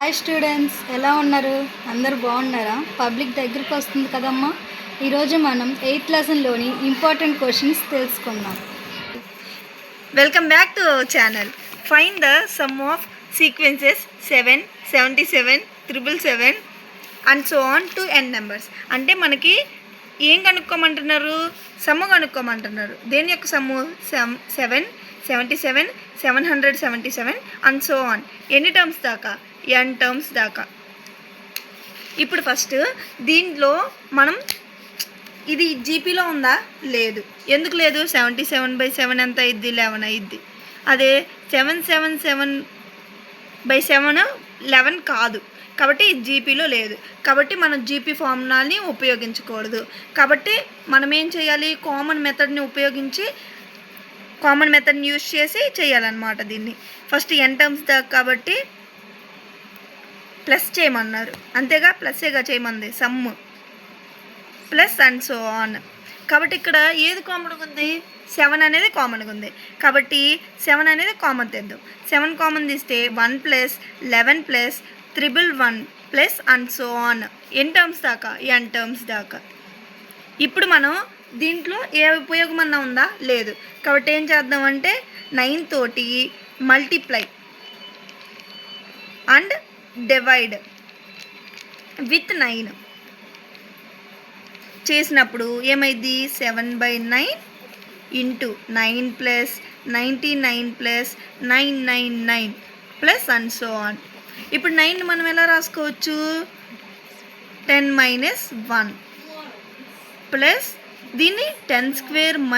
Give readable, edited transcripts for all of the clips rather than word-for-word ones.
Hi students, ఎలా ఉన్నారు? అందరూ బాగున్నారా? పబ్లిక్ దగ్గరికి వస్తుంది కదమ్మా. ఈరోజు మనం 8th లెసన్లోని ఇంపార్టెంట్ క్వశ్చన్స్ తెలుసుకుందాం. Welcome back to our channel. Find the sum of sequences 7, 77, 777 and so on to n numbers. అంటే మనకి ఏం కనుక్కోమంటున్నారు? సమ్ము కనుక్కోమంటున్నారు. దేని యొక్క సమ్ము? 7, 77, 777 and so on. ఎన్ని టర్మ్స్ దాకా? n టర్మ్స్ దాకా. ఇప్పుడు ఫస్ట్ దీంట్లో మనం ఇది జీపీలో ఉందా? లేదు. ఎందుకు లేదు? 77/7 ఎంత అయింది? 11 అయింది. అదే 777/7 11 కాదు, కాబట్టి జీపీలో లేదు. కాబట్టి మనం జీపీ ఫార్ములాని ఉపయోగించకూడదు. కాబట్టి మనం ఏం చేయాలి? కామన్ మెథడ్ని యూజ్ చేసి చేయాలన్నమాట. దీన్ని ఫస్ట్ n టర్మ్స్ దాకా కాబట్టి ప్లస్ చేయమన్నారు, అంతేగా? ప్లస్సేగా చేయమంది. Sum plus and so on. కాబట్టి ఇక్కడ ఏది కామన్గా ఉంది? 7 అనేది కామన్గా ఉంది. కాబట్టి 7 అనేది కామన్ తెద్దాం. 7 కామన్ తీస్తే 1 + 11 + 111 plus and so on. N terms దాకా? n టర్మ్స్ దాకా. ఇప్పుడు మనం దీంట్లో ఏ ఉపయోగం అన్నా ఉందా? లేదు. కాబట్టి ఏం చేద్దామంటే 9 తోటి మల్టిప్లై అండ్ డివైడ్ విత్ 9 చేసినప్పుడు ఏమైంది? 7/9 into 9 + 99 + 999 plus and so on. ఇప్పుడు 9 మనం ఎలా రాసుకోవచ్చు? 10 - 1 ప్లస్ దీన్ని 10² -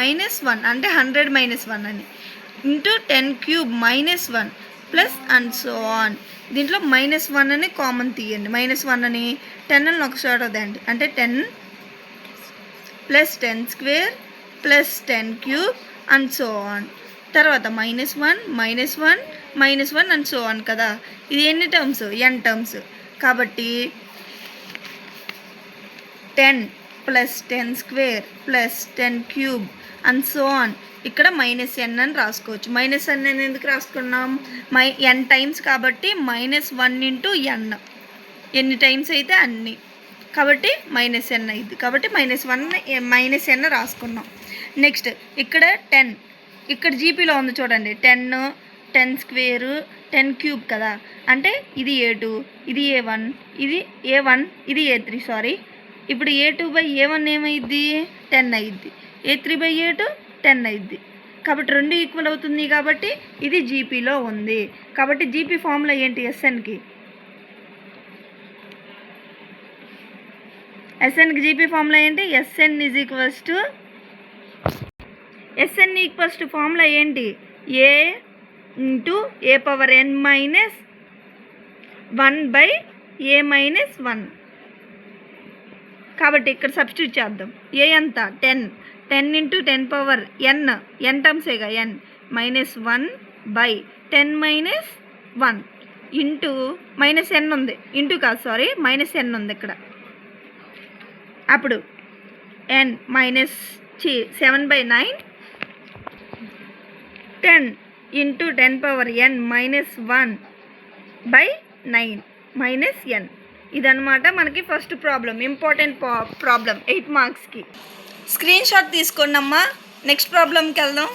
1 అంటే 100 - 1 అని into 10³ - 1 plus and so on. దీంట్లో -1 అని కామన్ తీయండి. -1 అని 10 అని ఒక చోట వద్దండి. అంటే 10 + 10² + 10³ అండ్ సో ఆన్. తర్వాత -1 -1 -1 అండ్ సో ఆన్ కదా. ఇది ఎన్ని టర్మ్స్? n terms. కాబట్టి 10 + 10² + 10³ అండ్ సో ఆన్. ఇక్కడ -n అని రాసుకోవచ్చు. -n అని ఎందుకు రాసుకున్నాం? n టైమ్స్ కాబట్టి -1 × n. ఎన్ని టైమ్స్ అయితే అన్ని, కాబట్టి -n అయింది. కాబట్టి -n రాసుకున్నాం. నెక్స్ట్ ఇక్కడ 10, ఇక్కడ జీపీలో ఉంది చూడండి. 10, 10² 10³ కదా. అంటే ఇది A2, ఇది A1, ఇది A1, ఇది A3. సారీ, ఇప్పుడు A2/A1 ఏమైద్ది? 10 అయింది. A3/A2 10 అయింది. కాబట్టి 2 ఈక్వల్ అవుతుంది. కాబట్టి ఇది జీపీలో ఉంది. కాబట్టి జీపీ ఫార్ములా ఏంటి? ఎస్ఎన్కి జీపీ ఫార్ములా ఏంటి? ఎస్ఎన్ ఈక్వల్స్ టు ఫార్ములా ఏంటి? A × A⁴n - 1/A-1. కాబట్టి ఇక్కడ సబ్స్టిట్యూట్ చేద్దాం. ఏ ఎంత? 10 × 10⁻n టర్మ్సేగా n -1/10 - 1 ఇంటూ -n ఉంది. ఇంటూ కాదు, సారీ, -n ఉంది ఇక్కడ. అప్పుడు 7/9 10 × 10⁻n - 1/9 -n. ఇదన్నమాట మనకి ఫస్ట్ ప్రాబ్లం, ఇంపార్టెంట్ ప్రాబ్లం 8 మార్క్స్కి. స్క్రీన్ షాట్ తీసుకోండి అమ్మా. నెక్స్ట్ ప్రాబ్లంకి వెళ్దాం.